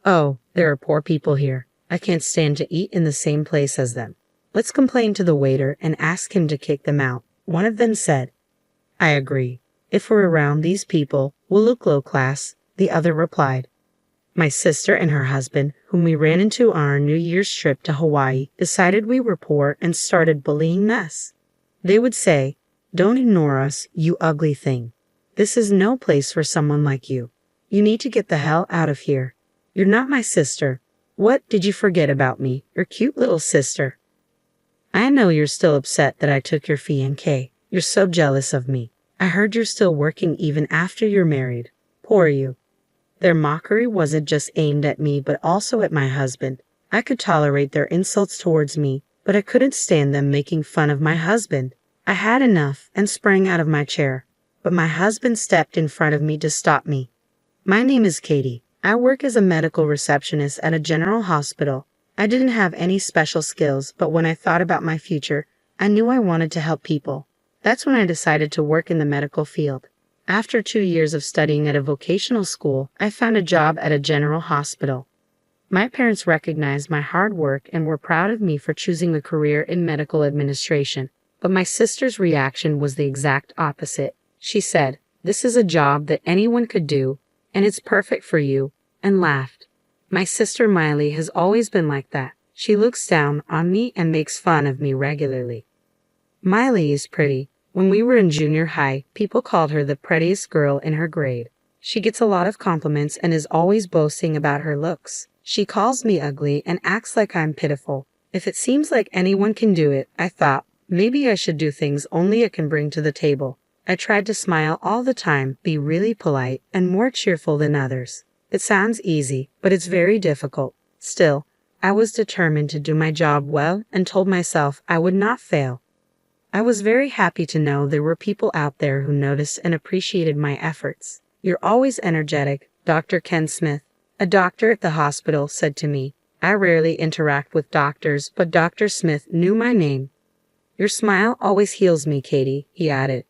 Oh, there are poor people here. I can't stand to eat in the same place as them. Let's complain to the waiter and ask him to kick them out, one of them said. I agree. If we're around these people, we'll look low class, the other replied. My sister and her husband, whom we ran into on our New Year's trip to Hawaii, decided we were poor and started bullying us. They would say, "Don't ignore us, you ugly thing. This is no place for someone like you. You need to get the hell out of here. You're not my sister. What did you forget about me, your cute little sister? I know you're still upset that I took your fiancé. You're so jealous of me. I heard you're still working even after you're married. Poor you." Their mockery wasn't just aimed at me but also at my husband. I could tolerate their insults towards me, but I couldn't stand them making fun of my husband. I had enough and sprang out of my chair, but my husband stepped in front of me to stop me. My name is Katie. I work as a medical receptionist at a general hospital. I didn't have any special skills, but when I thought about my future, I knew I wanted to help people. That's when I decided to work in the medical field. After 2 years of studying at a vocational school, I found a job at a general hospital. My parents recognized my hard work and were proud of me for choosing a career in medical administration. But my sister's reaction was the exact opposite. She said, "This is a job that anyone could do, and it's perfect for you," and laughed. My sister Miley has always been like that. She looks down on me and makes fun of me regularly. Miley is pretty. When we were in junior high, people called her the prettiest girl in her grade. She gets a lot of compliments and is always boasting about her looks. She calls me ugly and acts like I'm pitiful. If it seems like anyone can do it, I thought, maybe I should do things only I can bring to the table. I tried to smile all the time, be really polite, and more cheerful than others. It sounds easy, but it's very difficult. Still, I was determined to do my job well and told myself I would not fail. I was very happy to know there were people out there who noticed and appreciated my efforts. "You're always energetic," Dr. Ken Smith, a doctor at the hospital, said to me. I rarely interact with doctors, but Dr. Smith knew my name. "Your smile always heals me, Katie," he added.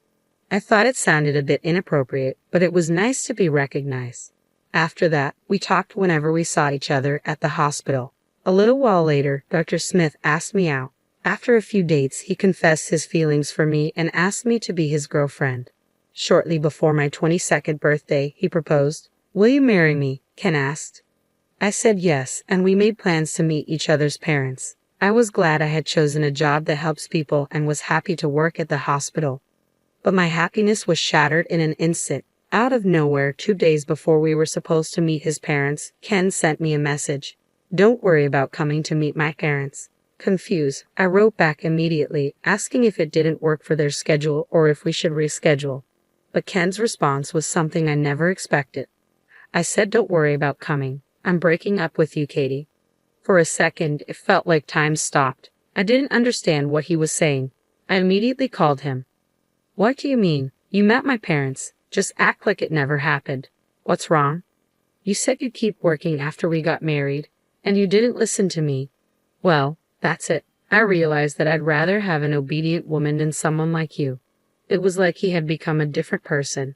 I thought it sounded a bit inappropriate, but it was nice to be recognized. After that, we talked whenever we saw each other at the hospital. A little while later, Dr. Smith asked me out. After a few dates, he confessed his feelings for me and asked me to be his girlfriend. Shortly before my 22nd birthday, he proposed. "Will you marry me?" Ken asked. I said yes, and we made plans to meet each other's parents. I was glad I had chosen a job that helps people and was happy to work at the hospital. But my happiness was shattered in an instant. Out of nowhere, 2 days before we were supposed to meet his parents, Ken sent me a message. "Don't worry about coming to meet my parents." Confused, I wrote back immediately, asking if it didn't work for their schedule or if we should reschedule. But Ken's response was something I never expected. I said, "Don't worry about coming. I'm breaking up with you, Katie." For a second, it felt like time stopped. I didn't understand what he was saying. I immediately called him. "What do you mean? You met my parents. Just act like it never happened. What's wrong? You said you'd keep working after we got married, and you didn't listen to me." "Well, that's it. I realized that I'd rather have an obedient woman than someone like you." It was like he had become a different person.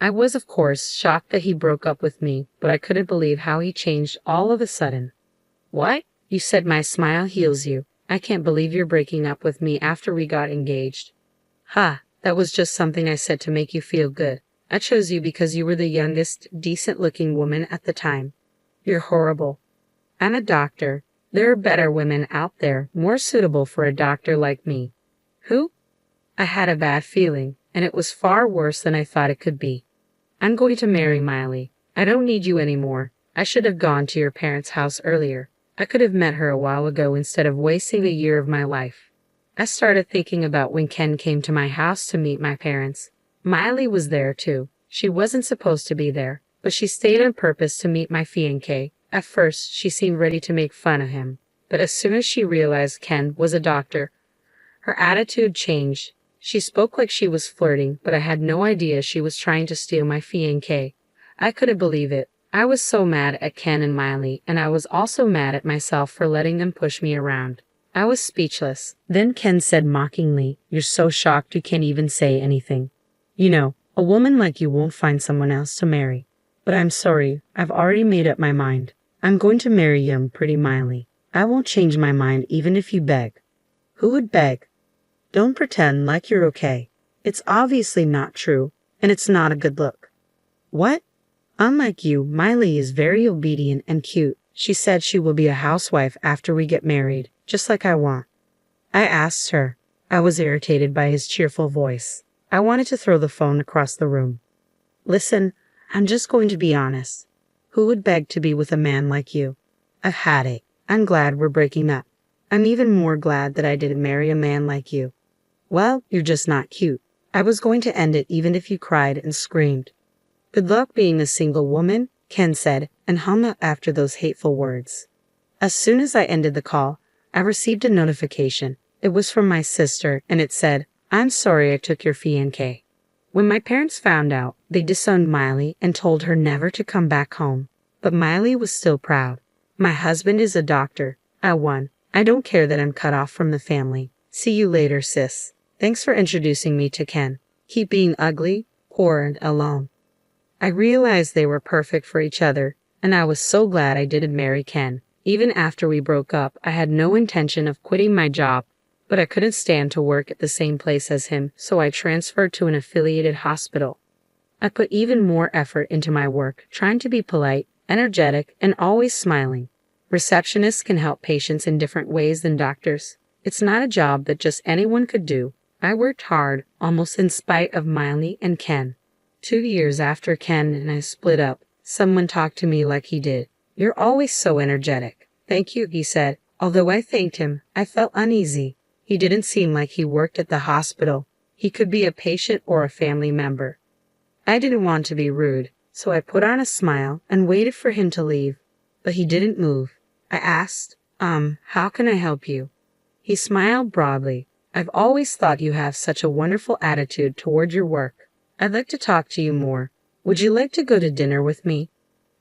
I was, of course, shocked that he broke up with me, but I couldn't believe how he changed all of a sudden. "What? You said my smile heals you. I can't believe you're breaking up with me after we got engaged." "Ha, that was just something I said to make you feel good. I chose you because you were the youngest, decent-looking woman at the time." "You're horrible." "I'm a doctor. There are better women out there, more suitable for a doctor like me." "Who?" I had a bad feeling, and it was far worse than I thought it could be. "I'm going to marry Miley. I don't need you anymore. I should have gone to your parents' house earlier. I could have met her a while ago instead of wasting a year of my life." I started thinking about when Ken came to my house to meet my parents. Miley was there too. She wasn't supposed to be there, but she stayed on purpose to meet my fiancé. At first, she seemed ready to make fun of him, but as soon as she realized Ken was a doctor, her attitude changed. She spoke like she was flirting, but I had no idea she was trying to steal my fiancé. I couldn't believe it. I was so mad at Ken and Miley, and I was also mad at myself for letting them push me around. I was speechless. Then Ken said mockingly, "You're so shocked you can't even say anything. You know, a woman like you won't find someone else to marry. But I'm sorry, I've already made up my mind. I'm going to marry him, pretty Miley. I won't change my mind even if you beg. Who would beg? Don't pretend like you're okay. It's obviously not true, and it's not a good look. What? Unlike you, Miley is very obedient and cute. She said she will be a housewife after we get married, just like I want. I asked her. I was irritated by his cheerful voice. I wanted to throw the phone across the room. Listen, I'm just going to be honest. Who would beg to be with a man like you? I've had it. I'm glad we're breaking up. I'm even more glad that I didn't marry a man like you. Well, you're just not cute. I was going to end it even if you cried and screamed. Good luck being a single woman, Ken said, and hung up after those hateful words. As soon as I ended the call, I received a notification. It was from my sister, and it said, I'm sorry I took your fiancé. When my parents found out, they disowned Miley and told her never to come back home. But Miley was still proud. My husband is a doctor. I won. I don't care that I'm cut off from the family. See you later, sis. Thanks for introducing me to Ken. Keep being ugly, poor, and alone. I realized they were perfect for each other, and I was so glad I didn't marry Ken. Even after we broke up, I had no intention of quitting my job, but I couldn't stand to work at the same place as him, so I transferred to an affiliated hospital. I put even more effort into my work, trying to be polite, energetic, and always smiling. Receptionists can help patients in different ways than doctors. It's not a job that just anyone could do. I worked hard, almost in spite of Miley and Ken. 2 years after Ken and I split up, someone talked to me like he did. You're always so energetic. Thank you, he said. Although I thanked him, I felt uneasy. He didn't seem like he worked at the hospital. He could be a patient or a family member. I didn't want to be rude, so I put on a smile and waited for him to leave. But he didn't move. I asked, how can I help you? He smiled broadly. I've always thought you have such a wonderful attitude toward your work. I'd like to talk to you more. Would you like to go to dinner with me?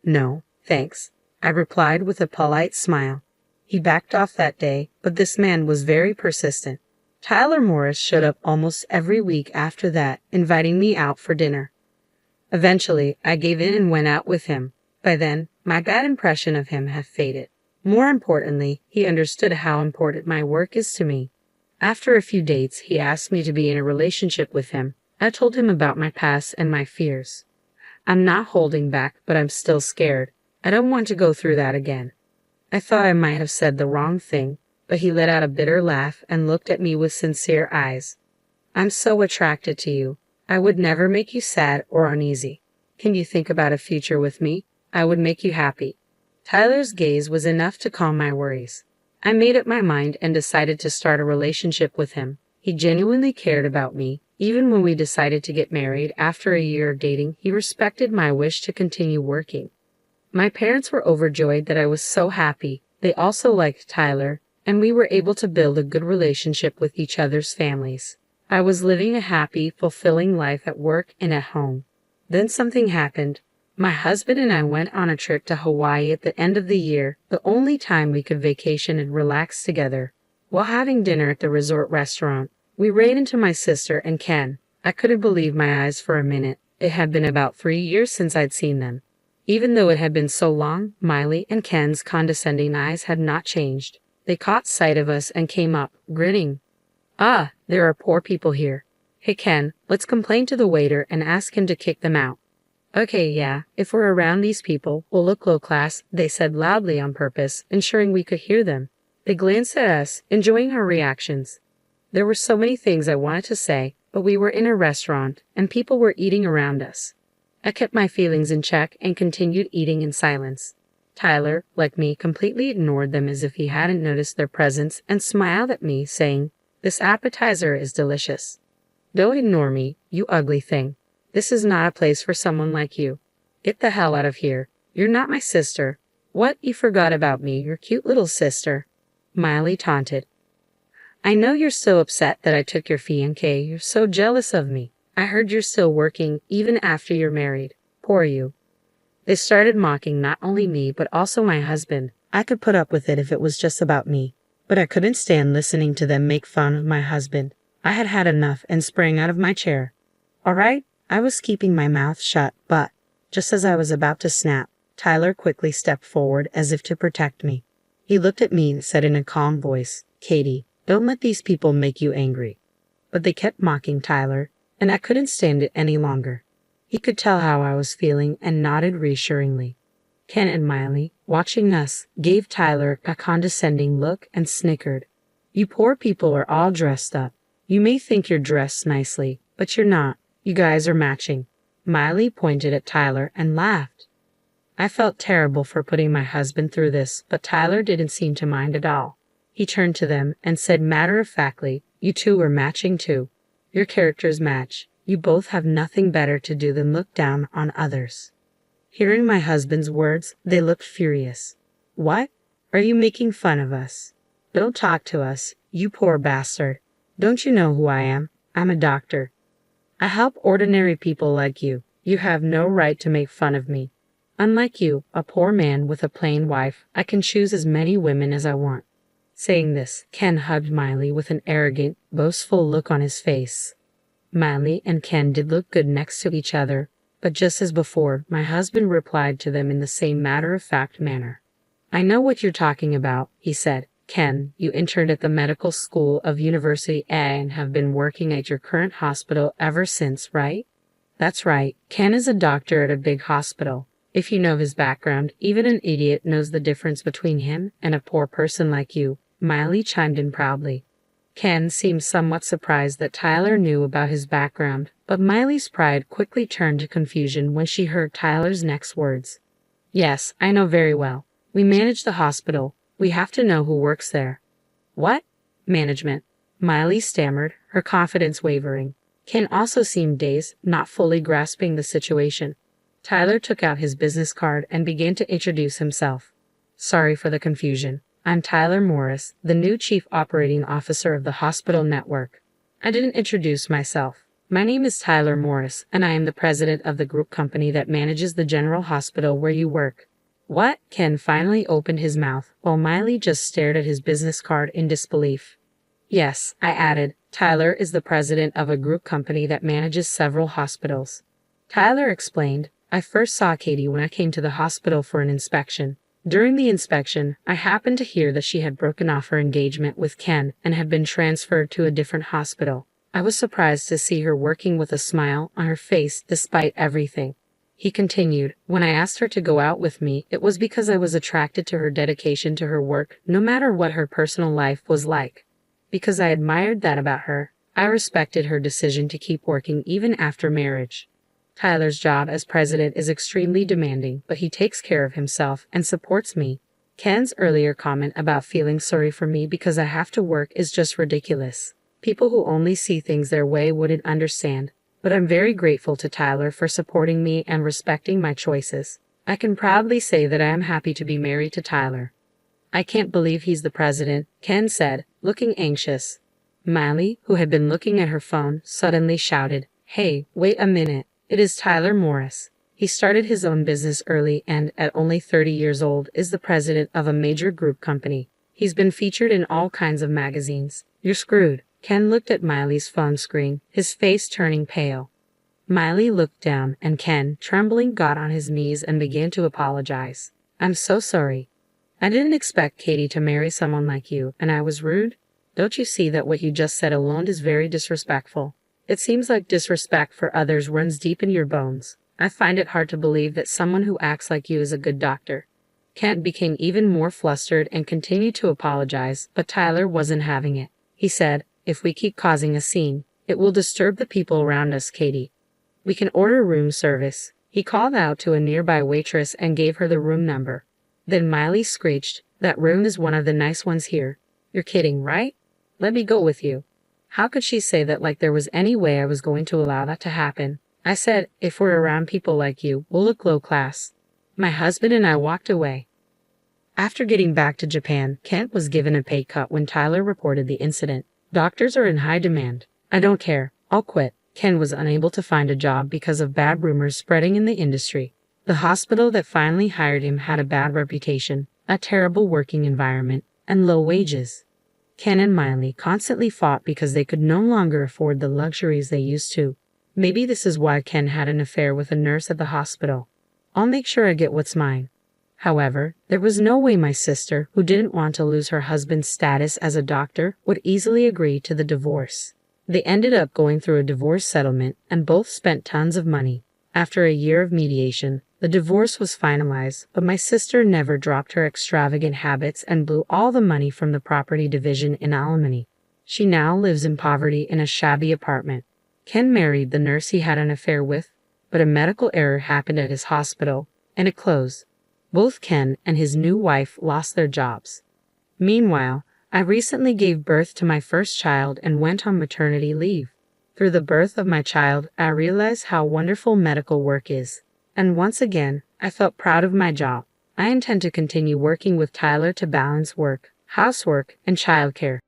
No, thanks, I replied with a polite smile. He backed off that day, but this man was very persistent. Tyler Morris showed up almost every week after that, inviting me out for dinner. Eventually, I gave in and went out with him. By then, my bad impression of him had faded. More importantly, he understood how important my work is to me. After a few dates, he asked me to be in a relationship with him. I told him about my past and my fears. I'm not holding back, but I'm still scared. I don't want to go through that again. I thought I might have said the wrong thing, but he let out a bitter laugh and looked at me with sincere eyes. I'm so attracted to you. I would never make you sad or uneasy. Can you think about a future with me? I would make you happy. Tyler's gaze was enough to calm my worries. I made up my mind and decided to start a relationship with him. He genuinely cared about me. Even when we decided to get married after a year of dating, he respected my wish to continue working. My parents were overjoyed that I was so happy. They also liked Tyler, and we were able to build a good relationship with each other's families. I was living a happy, fulfilling life at work and at home. Then something happened. My husband and I went on a trip to Hawaii at the end of the year, the only time we could vacation and relax together. While having dinner at the resort restaurant, we ran into my sister and Ken. I couldn't believe my eyes for a minute. It had been about 3 years since I'd seen them. Even though it had been so long, Miley and Ken's condescending eyes had not changed. They caught sight of us and came up, grinning. Ah, there are poor people here. Hey Ken, let's complain to the waiter and ask him to kick them out. Okay, yeah, if we're around these people, we'll look low class, they said loudly on purpose, ensuring we could hear them. They glanced at us, enjoying our reactions. There were so many things I wanted to say, but we were in a restaurant, and people were eating around us. I kept my feelings in check and continued eating in silence. Tyler, like me, completely ignored them as if he hadn't noticed their presence and smiled at me, saying, "This appetizer is delicious." Don't ignore me, you ugly thing. This is not a place for someone like you. Get the hell out of here. You're not my sister. What, you forgot about me, your cute little sister? Miley taunted. I know you're so upset that I took your fiancé. You're so jealous of me. I heard you're still working, even after you're married. Poor you. They started mocking not only me, but also my husband. I could put up with it if it was just about me, but I couldn't stand listening to them make fun of my husband. I had had enough and sprang out of my chair. All right, I was keeping my mouth shut, but just as I was about to snap, Tyler quickly stepped forward as if to protect me. He looked at me and said in a calm voice, "Katie, don't let these people make you angry." But they kept mocking Tyler, and I couldn't stand it any longer. He could tell how I was feeling and nodded reassuringly. Ken and Miley, watching us, gave Tyler a condescending look and snickered. "You poor people are all dressed up. You may think you're dressed nicely, but you're not. You guys are matching." Miley pointed at Tyler and laughed. I felt terrible for putting my husband through this, but Tyler didn't seem to mind at all. He turned to them and said matter-of-factly, "You two are matching too. Your characters match. You both have nothing better to do than look down on others." Hearing my husband's words, they looked furious. "What? Are you making fun of us? Don't talk to us, you poor bastard. Don't you know who I am? I'm a doctor. I help ordinary people like you. You have no right to make fun of me. Unlike you, a poor man with a plain wife, I can choose as many women as I want." Saying this, Ken hugged Miley with an arrogant, boastful look on his face. Miley and Ken did look good next to each other, but just as before, my husband replied to them in the same matter-of-fact manner. "I know what you're talking about," he said. "Ken, you interned at the medical school of University A and have been working at your current hospital ever since, right?" "That's right. Ken is a doctor at a big hospital. If you know his background, even an idiot knows the difference between him and a poor person like you," Miley chimed in proudly. Ken seemed somewhat surprised that Tyler knew about his background, but Miley's pride quickly turned to confusion when she heard Tyler's next words. "Yes, I know very well. We manage the hospital. We have to know who works there." "What? Management?" Miley stammered, her confidence wavering. Ken also seemed dazed, not fully grasping the situation. Tyler took out his business card and began to introduce himself. "Sorry for the confusion. I'm Tyler Morris, the new Chief Operating Officer of the hospital network." I didn't introduce myself. "My name is Tyler Morris, and I am the president of the group company that manages the general hospital where you work." "What?" Ken finally opened his mouth, while Miley just stared at his business card in disbelief. "Yes," I added, "Tyler is the president of a group company that manages several hospitals." Tyler explained, "I first saw Katie when I came to the hospital for an inspection. During the inspection, I happened to hear that she had broken off her engagement with Ken and had been transferred to a different hospital. I was surprised to see her working with a smile on her face despite everything." He continued, "When I asked her to go out with me, it was because I was attracted to her dedication to her work, no matter what her personal life was like. Because I admired that about her, I respected her decision to keep working even after marriage. Tyler's job as president is extremely demanding, but he takes care of himself and supports me. Ken's earlier comment about feeling sorry for me because I have to work is just ridiculous. People who only see things their way wouldn't understand, but I'm very grateful to Tyler for supporting me and respecting my choices. I can proudly say that I am happy to be married to Tyler." "I can't believe he's the president," Ken said, looking anxious. Miley, who had been looking at her phone, suddenly shouted, "Hey, wait a minute. It is Tyler Morris. He started his own business early and, at only 30 years old, is the president of a major group company. He's been featured in all kinds of magazines. You're screwed." Ken looked at Miley's phone screen, his face turning pale. Miley looked down, and Ken, trembling, got on his knees and began to apologize. "I'm so sorry. I didn't expect Katie to marry someone like you, and I was rude. Don't you see that what you just said alone is very disrespectful? It seems like disrespect for others runs deep in your bones. I find it hard to believe that someone who acts like you is a good doctor." Ken became even more flustered and continued to apologize, but Tyler wasn't having it. He said, "If we keep causing a scene, it will disturb the people around us, Katie. We can order room service." He called out to a nearby waitress and gave her the room number. Then Miley screeched, "That room is one of the nice ones here. You're kidding, right? Let me go with you." How could she say that like there was any way I was going to allow that to happen? I said, "If we're around people like you, we'll look low class." My husband and I walked away. After getting back to Japan, Kent was given a pay cut when Tyler reported the incident. "Doctors are in high demand. I don't care. I'll quit." Ken was unable to find a job because of bad rumors spreading in the industry. The hospital that finally hired him had a bad reputation, a terrible working environment, and low wages. Ken and Miley constantly fought because they could no longer afford the luxuries they used to. Maybe this is why Ken had an affair with a nurse at the hospital. I'll make sure I get what's mine. However, there was no way my sister, who didn't want to lose her husband's status as a doctor, would easily agree to the divorce. They ended up going through a divorce settlement and both spent tons of money. After a year of mediation, the divorce was finalized, but my sister never dropped her extravagant habits and blew all the money from the property division in alimony. She now lives in poverty in a shabby apartment. Ken married the nurse he had an affair with, but a medical error happened at his hospital, and it closed. Both Ken and his new wife lost their jobs. Meanwhile, I recently gave birth to my first child and went on maternity leave. Through the birth of my child, I realized how wonderful medical work is. And once again, I felt proud of my job. I intend to continue working with Tyler to balance work, housework, and childcare.